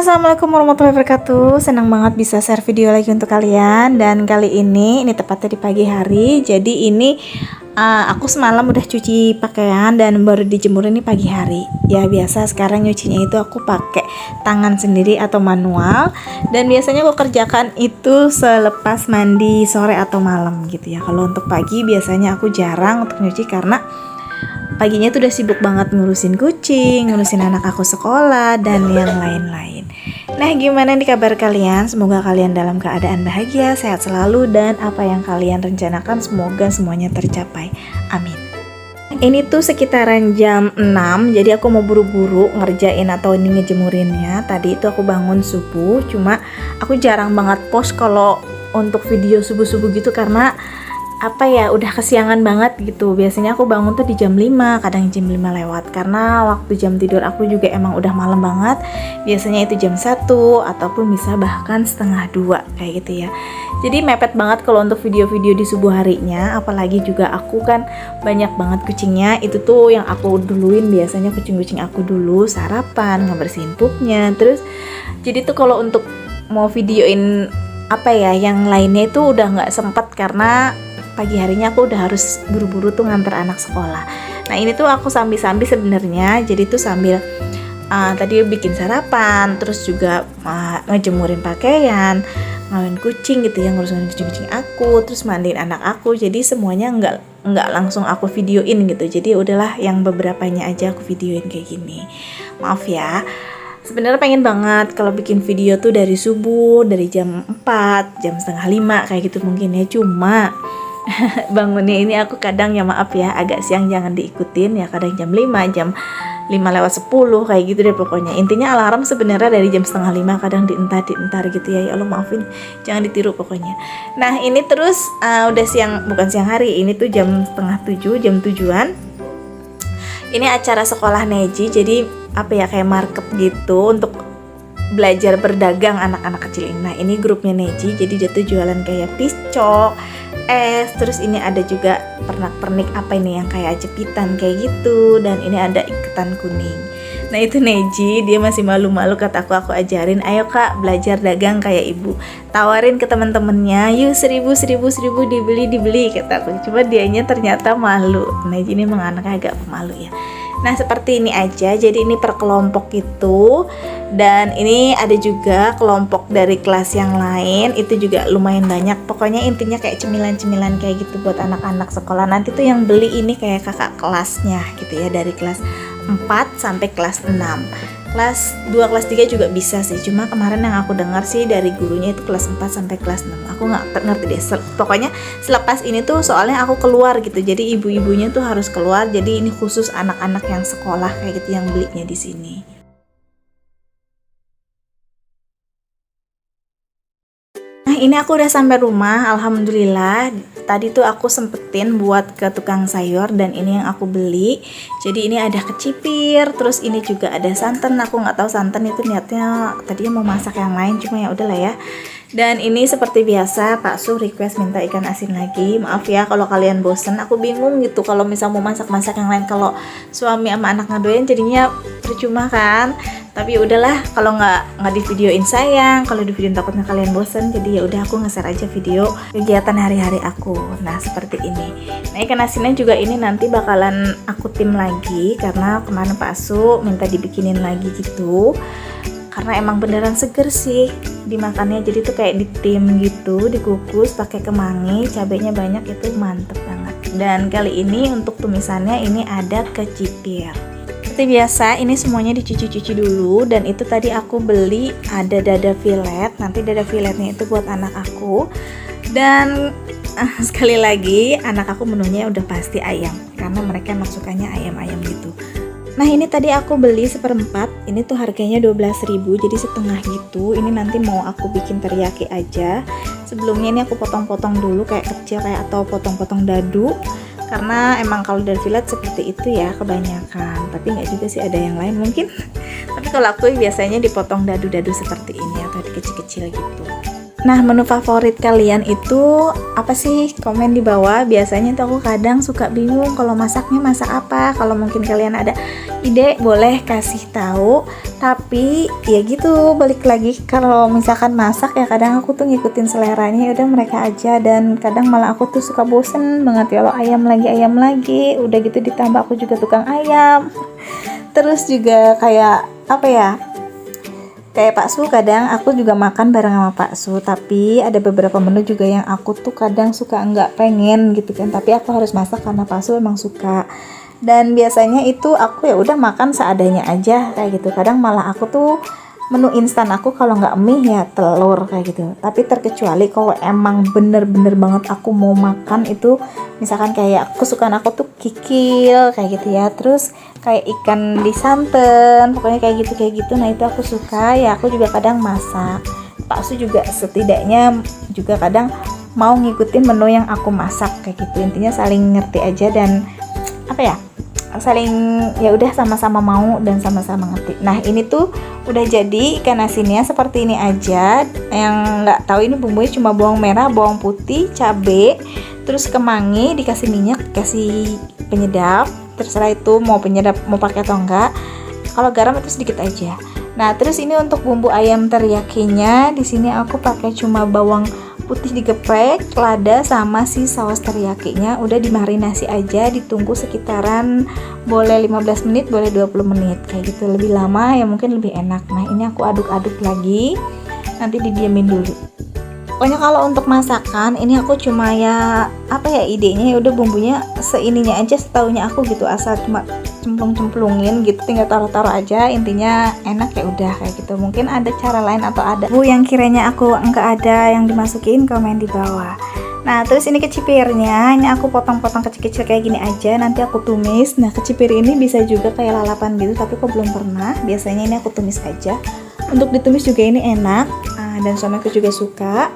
Assalamualaikum warahmatullahi wabarakatuh. Senang banget bisa share video lagi untuk kalian. Dan kali ini tepatnya di pagi hari. Jadi ini aku semalam udah cuci pakaian dan baru dijemur ini pagi hari. Ya biasa sekarang nyucinya itu aku pakai tangan sendiri atau manual. Dan biasanya aku kerjakan itu selepas mandi sore atau malam gitu ya. Kalau untuk pagi biasanya aku jarang untuk nyuci karena paginya tuh udah sibuk banget ngurusin kucing, ngurusin anak aku sekolah, dan yang lain-lain. Nah, gimana nih kabar kalian? Semoga kalian dalam keadaan bahagia, sehat selalu, dan apa yang kalian rencanakan semoga semuanya tercapai. Amin. Ini tuh sekitaran jam 6, jadi aku mau buru-buru ngerjain atau ini ngejemurinnya. Tadi itu aku bangun subuh, cuma aku jarang banget post kalau untuk video subuh-subuh gitu karena udah kesiangan banget gitu. Biasanya aku bangun tuh di jam 5, kadang jam 5 lewat karena waktu jam tidur aku juga emang udah malam banget. Biasanya itu jam 1 ataupun bisa bahkan setengah 2 kayak gitu ya. Jadi mepet banget kalau untuk video-video di subuh harinya. Apalagi juga aku kan banyak banget kucingnya. Itu tuh yang aku duluin, biasanya kucing-kucing aku dulu sarapan, ngebersihin pupnya. Terus jadi tuh kalau untuk mau videoin yang lainnya itu udah nggak sempet karena pagi harinya aku udah harus buru-buru tuh nganter anak sekolah. Nah ini tuh aku sambil-sambil sebenarnya, jadi tuh sambil tadi bikin sarapan, terus juga ngejemurin pakaian, ngawin kucing gitu ya, ngurusin kucing-kucing aku, terus mandiin anak aku. Jadi semuanya nggak langsung aku videoin gitu. Jadi udahlah yang beberapanya aja aku videoin kayak gini. Maaf ya. Sebenarnya pengen banget kalau bikin video tuh dari subuh, dari jam 4, jam setengah 5 kayak gitu mungkin ya. Cuma bangunnya ini aku kadang ya maaf ya agak siang, jangan diikutin ya, kadang jam 5, jam 5 lewat 10 kayak gitu deh pokoknya. Intinya alarm sebenarnya dari jam setengah 5, kadang dientar gitu ya. Ya Allah maafin, jangan ditiru pokoknya. Nah ini terus udah siang, bukan siang hari, ini tuh jam setengah 7, jam 7-an. Ini acara sekolah Neji, jadi kayak market gitu untuk belajar berdagang anak-anak kecil ini. Nah ini grupnya Neji, jadi dia tuh jualan kayak piscok, es, terus ini ada juga pernak-pernik yang kayak jepitan kayak gitu, dan ini ada iketan kuning. Nah itu Neji, dia masih malu-malu, kataku aku ajarin, ayo kak belajar dagang kayak ibu, tawarin ke teman-temannya, yuk 1000 dibeli kataku. Cuma dianya ternyata malu. Neji ini memang anaknya agak pemalu ya. Nah seperti ini aja, jadi ini per kelompok gitu. Dan ini ada juga kelompok dari kelas yang lain, itu juga lumayan banyak. Pokoknya intinya kayak cemilan-cemilan kayak gitu buat anak-anak sekolah. Nanti tuh yang beli ini kayak kakak kelasnya gitu ya, dari kelas 4 sampai kelas 6. Kelas 2, kelas 3 juga bisa sih. Cuma kemarin yang aku dengar sih dari gurunya itu kelas 4 sampai kelas 6. Aku nggak ngerti deh. Pokoknya selepas ini tuh soalnya aku keluar gitu. Jadi ibu-ibunya tuh harus keluar. Jadi ini khusus anak-anak yang sekolah kayak gitu yang belinya di sini. Nah ini aku udah sampai rumah, alhamdulillah. Tadi tuh aku sempetin buat ke tukang sayur, dan ini yang aku beli. Jadi ini ada kecipir, terus ini juga ada santan. Aku nggak tahu santan itu niatnya tadinya mau masak yang lain, cuma ya udahlah ya. Dan ini seperti biasa Pak Su request minta ikan asin lagi. Maaf ya kalau kalian bosen, aku bingung gitu kalau misal mau masak-masak yang lain. Kalau suami sama anak ngadoin jadinya percuma kan. Tapi udahlah, kalau nggak di videoin sayang, kalau di videoin takutnya kalian bosen. Jadi ya udah aku nge-share aja video kegiatan hari-hari aku. Nah seperti ini. Nah ikan asinnya juga ini nanti bakalan aku tim lagi karena kemarin Pak Su minta dibikinin lagi gitu. Karena emang beneran seger sih dimakannya, jadi tuh kayak ditim gitu, dikukus pakai kemangi, cabenya banyak, itu mantep banget. Dan kali ini untuk tumisannya ini ada kecipir. Seperti biasa ini semuanya dicuci-cuci dulu, dan itu tadi aku beli ada dada filet. Nanti dada filetnya itu buat anak aku. Dan sekali lagi anak aku menunya udah pasti ayam karena mereka emang sukanya ayam-ayam gitu. Nah ini tadi aku beli 1/4, ini tuh harganya 12.000, jadi setengah gitu. Ini nanti mau aku bikin teriyaki aja. Sebelumnya ini aku potong-potong dulu kayak kecil atau potong-potong dadu. Karena emang kalau dari filet seperti itu ya kebanyakan. Tapi nggak juga sih, ada yang lain mungkin. Tapi kalau aku biasanya dipotong dadu-dadu seperti ini atau dikecil-kecil gitu. Nah, menu favorit kalian itu apa sih? Komen di bawah. Biasanya tuh aku kadang suka bingung kalau masaknya masak apa. Kalau mungkin kalian ada ide boleh kasih tahu. Tapi ya gitu, balik lagi kalau misalkan masak ya kadang aku tuh ngikutin seleranya, ya udah mereka aja, dan kadang malah aku tuh suka bosen banget ya, kalau ayam lagi. Udah gitu ditambah aku juga tukang ayam. Terus juga kayak apa ya? Kayak bakso, kadang aku juga makan bareng sama bakso, tapi ada beberapa menu juga yang aku tuh kadang suka nggak pengen gitu kan, tapi aku harus masak karena bakso emang suka. Dan biasanya itu aku ya udah makan seadanya aja kayak gitu. Kadang malah aku tuh menu instan aku kalau nggak mie ya telur kayak gitu. Tapi terkecuali kalau emang bener-bener banget aku mau makan itu, misalkan kayak kesukaan aku tuh kikil kayak gitu ya, terus kayak ikan di santan, pokoknya kayak gitu. Nah itu aku suka ya, aku juga kadang masak. Bakso juga setidaknya juga kadang mau ngikutin menu yang aku masak kayak gitu. Intinya saling ngerti aja, dan apa ya, saling ya udah sama-sama mau dan sama-sama ngerti. Nah ini tuh udah jadi ikan asinnya seperti ini aja. Yang nggak tahu ini bumbunya cuma bawang merah, bawang putih, cabe, terus kemangi, dikasih minyak, dikasih penyedap. Terserah itu mau penyedap mau pakai atau enggak. Kalau garam itu sedikit aja. Nah terus ini untuk bumbu ayam teriyakinya, di sini aku pakai cuma bawang putih digeprek, lada, sama si saus teriyakinya udah dimarinasi aja, ditunggu sekitaran boleh 15 menit, boleh 20 menit kayak gitu. Lebih lama ya mungkin lebih enak. Nah ini aku aduk-aduk lagi, nanti didiamin dulu. Pokoknya kalau untuk masakan ini aku cuma ya apa ya, idenya ya udah bumbunya seininya aja, setaunya aku gitu, asal cuma cemplung-cemplungin gitu, tinggal taruh-taruh aja, intinya enak ya udah kayak gitu. Mungkin ada cara lain atau ada bu yang kiranya aku enggak ada yang dimasukin, komen di bawah. Nah terus ini kecipirnya, ini aku potong-potong kecil-kecil kayak gini aja, nanti aku tumis. Nah kecipir ini bisa juga kayak lalapan gitu, tapi kok belum pernah. Biasanya ini aku tumis aja. Untuk ditumis juga ini enak, dan suamiku juga suka.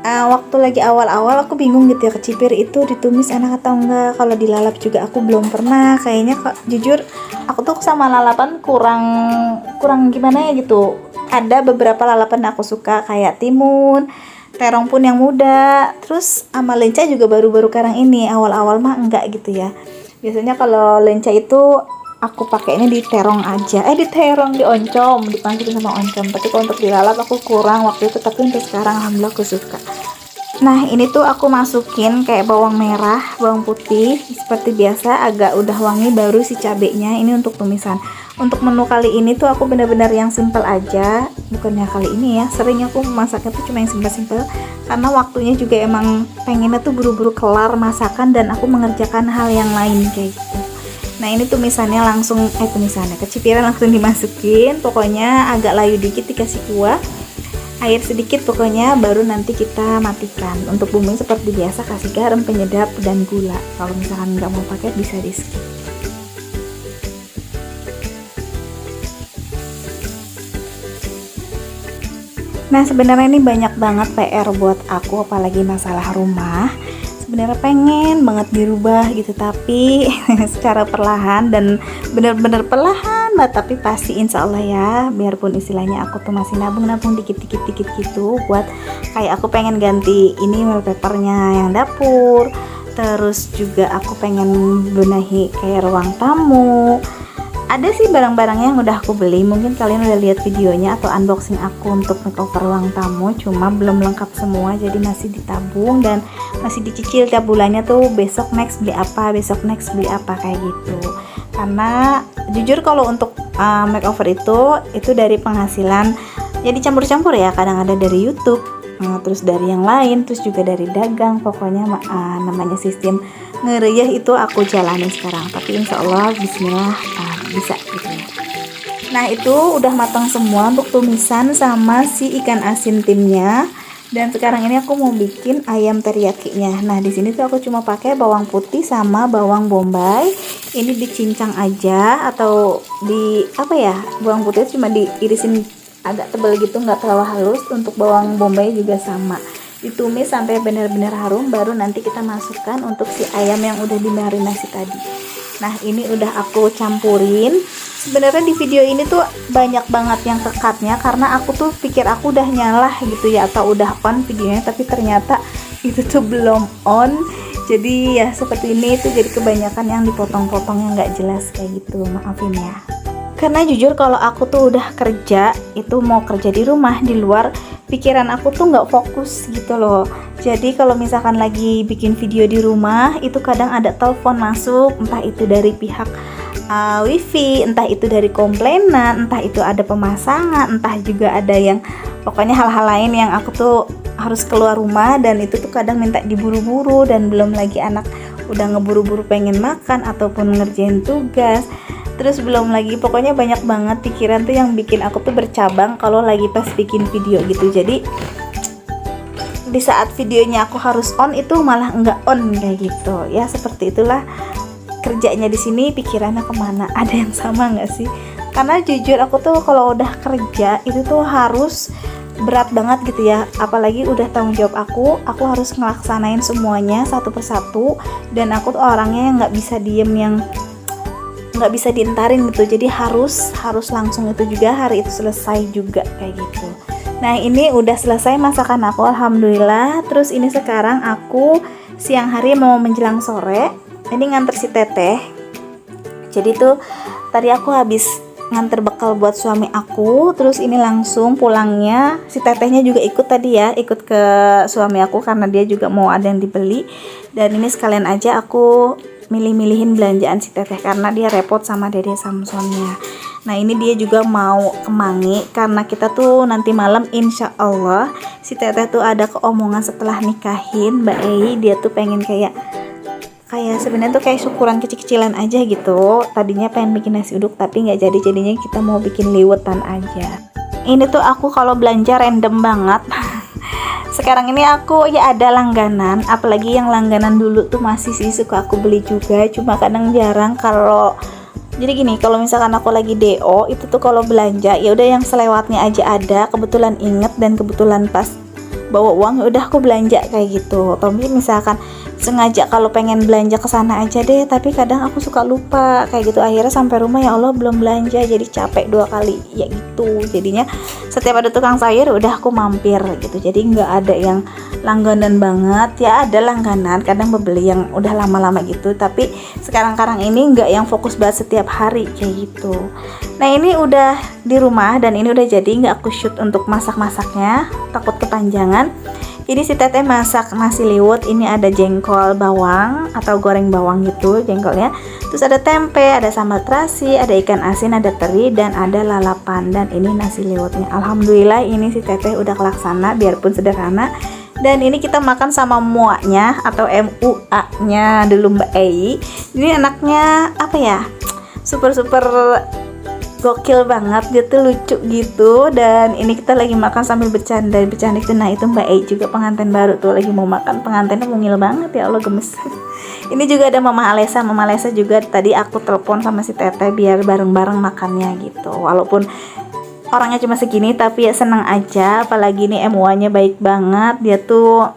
Waktu lagi awal-awal aku bingung gitu ya, kecipir itu ditumis enak atau enggak. Kalau dilalap juga aku belum pernah. Kayaknya kok jujur aku tuh sama lalapan kurang gimana ya gitu. Ada beberapa lalapan aku suka kayak timun, terong pun yang muda, terus sama lenca juga baru-baru sekarang ini. Awal-awal mah enggak gitu ya. Biasanya kalau lenca itu aku pakainya di terong aja, di oncom, dipanggil sama oncom. Tapi kalau untuk dilalap aku kurang waktu itu, tapi untuk sekarang alhamdulillah aku suka. Nah ini tuh aku masukin kayak bawang merah, bawang putih seperti biasa, agak udah wangi baru si cabenya. Ini untuk tumisan. Untuk menu kali ini tuh aku bener-bener yang simple aja. Bukannya kali ini ya, sering aku masaknya tuh cuma yang simple-simple, karena waktunya juga emang pengennya tuh buru-buru kelar masakan dan aku mengerjakan hal yang lain kayak gitu. Nah ini tumisannya langsung, kecipiran langsung dimasukin, pokoknya agak layu dikit, dikasih kuah, air sedikit pokoknya, baru nanti kita matikan. Untuk bumbunya seperti biasa, kasih garam, penyedap, dan gula. Kalau misalkan nggak mau pakai bisa di skip. Nah sebenarnya ini banyak banget PR buat aku, apalagi masalah rumah. Sebenarnya pengen banget dirubah gitu, tapi secara perlahan dan bener-bener perlahan banget, tapi pasti insya Allah ya. Biarpun istilahnya aku tuh masih nabung dikit gitu, buat kayak aku pengen ganti ini wallpapernya yang dapur, terus juga aku pengen benahi kayak ruang tamu. Ada sih barang-barangnya yang udah aku beli, mungkin kalian udah lihat videonya atau unboxing aku untuk makeover ruang tamu, cuma belum lengkap semua, jadi masih ditabung dan masih dicicil tiap bulannya tuh, besok next beli apa kayak gitu. Karena jujur kalau untuk makeover itu dari penghasilan, jadi campur-campur ya, kadang ada dari YouTube, terus dari yang lain, terus juga dari dagang. Pokoknya namanya sistem ngereyeh itu aku jalani sekarang, tapi insya Allah bismillah bisa gitu ya. Nah itu udah matang semua untuk tumisan sama si ikan asin timnya, dan sekarang ini aku mau bikin ayam teriyakinya. Nah di sini tuh aku cuma pakai bawang putih sama bawang bombay. Ini dicincang aja atau di apa ya, bawang putih cuma diirisin agak tebal gitu, nggak terlalu halus. Untuk bawang bombay juga sama, ditumis sampai benar-benar harum, baru nanti kita masukkan untuk si ayam yang udah dimarinasi tadi. Nah ini udah aku campurin Sebenarnya di video ini tuh banyak banget yang kekatnya karena aku tuh pikir aku udah nyala gitu ya, atau udah on videonya, tapi ternyata itu tuh belum on. Jadi ya seperti ini tuh, jadi kebanyakan yang dipotong-potong yang nggak jelas kayak gitu, maafin ya. Karena jujur kalau aku tuh udah kerja, itu mau kerja di rumah, di luar, pikiran aku tuh nggak fokus gitu loh. Jadi kalau misalkan lagi bikin video di rumah, itu kadang ada telepon masuk, entah itu dari pihak wifi, entah itu dari komplainan, entah itu ada pemasangan, entah juga ada yang pokoknya hal-hal lain yang aku tuh harus keluar rumah, dan itu tuh kadang minta diburu-buru, dan belum lagi anak udah ngeburu-buru pengen makan ataupun ngerjain tugas. Terus belum lagi pokoknya banyak banget pikiran tuh yang bikin aku tuh bercabang kalau lagi pas bikin video gitu. Jadi di saat videonya aku harus on, itu malah enggak on kayak gitu ya. Seperti itulah kerjanya di sini, pikirannya kemana, ada yang sama nggak sih? Karena jujur aku tuh kalau udah kerja itu tuh harus berat banget gitu ya, apalagi udah tanggung jawab aku harus ngelaksanain semuanya satu persatu, dan aku tuh orangnya yang nggak bisa diem, yang nggak bisa dientarin gitu. Jadi harus langsung itu juga, hari itu selesai juga kayak gitu. Nah ini udah selesai masakan aku, alhamdulillah. Terus ini sekarang aku siang hari mau menjelang sore, ini nganter si teteh. Jadi tuh tadi aku habis nganter bekal buat suami aku, terus ini langsung pulangnya si tetehnya juga ikut tadi ya, ikut ke suami aku karena dia juga mau ada yang dibeli. Dan ini sekalian aja aku milih-milihin belanjaan si teteh karena dia repot sama dede sama suaminya. Nah ini dia juga mau ke Mangi karena kita tuh nanti malam insya Allah si teteh tuh ada keomongan setelah nikahin Mbak Ei, dia tuh pengen kayak sebenarnya tuh kayak syukuran kecil-kecilan aja gitu. Tadinya pengen bikin nasi uduk tapi nggak jadi, jadinya kita mau bikin liwetan aja. Ini tuh aku kalau belanja random banget. Sekarang ini aku ya ada langganan, apalagi yang langganan dulu tuh masih sih suka aku beli juga, cuma kadang jarang. Kalau jadi gini, kalau misalkan aku lagi DO itu tuh kalau belanja ya udah yang selewatnya aja ada, kebetulan inget dan kebetulan pas bawa uang ya udah aku belanja kayak gitu. Tapi misalkan sengaja kalau pengen belanja ke sana aja deh, tapi kadang aku suka lupa kayak gitu, akhirnya sampai rumah ya Allah belum belanja, jadi capek 2 kali ya gitu. Jadinya setiap ada tukang sayur udah aku mampir gitu, jadi nggak ada yang langganan banget ya. Ada langganan kadang beli yang udah lama-lama gitu, tapi sekarang ini nggak yang fokus banget setiap hari kayak gitu. Nah ini udah di rumah dan ini udah jadi, nggak aku shoot untuk masak-masaknya, takut kepanjangan. Ini si teteh masak nasi liwet, ini ada jengkol bawang atau goreng bawang gitu jengkolnya, terus ada tempe, ada sambal terasi, ada ikan asin, ada teri, dan ada lalapan. Dan ini nasi liwetnya, alhamdulillah ini si teteh udah kelaksana biarpun sederhana. Dan ini kita makan sama muaknya atau MUA nya dulu Mbak Ei. Ini anaknya apa ya, super gokil banget, dia tuh lucu gitu. Dan ini kita lagi makan sambil bercanda gitu. Nah itu Mbak Ei juga pengantin baru tuh lagi mau makan, pengantinnya mungil banget ya Allah, gemes. Ini juga ada Mama Alesa juga tadi aku telepon sama si teteh biar bareng-bareng makannya gitu. Walaupun orangnya cuma segini tapi ya seneng aja, apalagi ini MUA-nya baik banget, dia tuh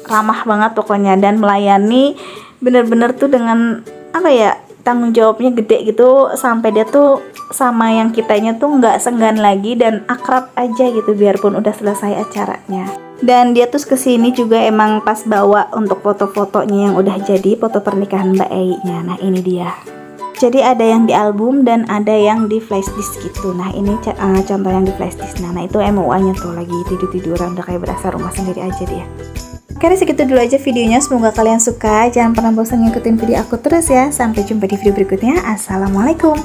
ramah banget pokoknya, dan melayani bener-bener tuh dengan apa ya, tanggung jawabnya gede gitu, sampai dia tuh sama yang kitanya tuh nggak senggan lagi dan akrab aja gitu biarpun udah selesai acaranya. Dan dia tuh kesini juga emang pas bawa untuk foto-fotonya yang udah jadi, foto pernikahan Mbak Ei nya. Nah ini dia, jadi ada yang di album dan ada yang di flashdisk gitu. Nah ini contoh yang di flashdisk. Nah itu MUA nya tuh lagi tiduran, udah kayak berasa rumah sendiri aja dia. Oke, segitu dulu aja videonya, semoga kalian suka. Jangan pernah bosan ngikutin video aku terus ya. Sampai jumpa di video berikutnya. Assalamualaikum.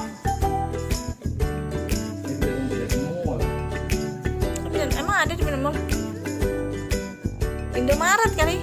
Emang ada di Indomaret kali?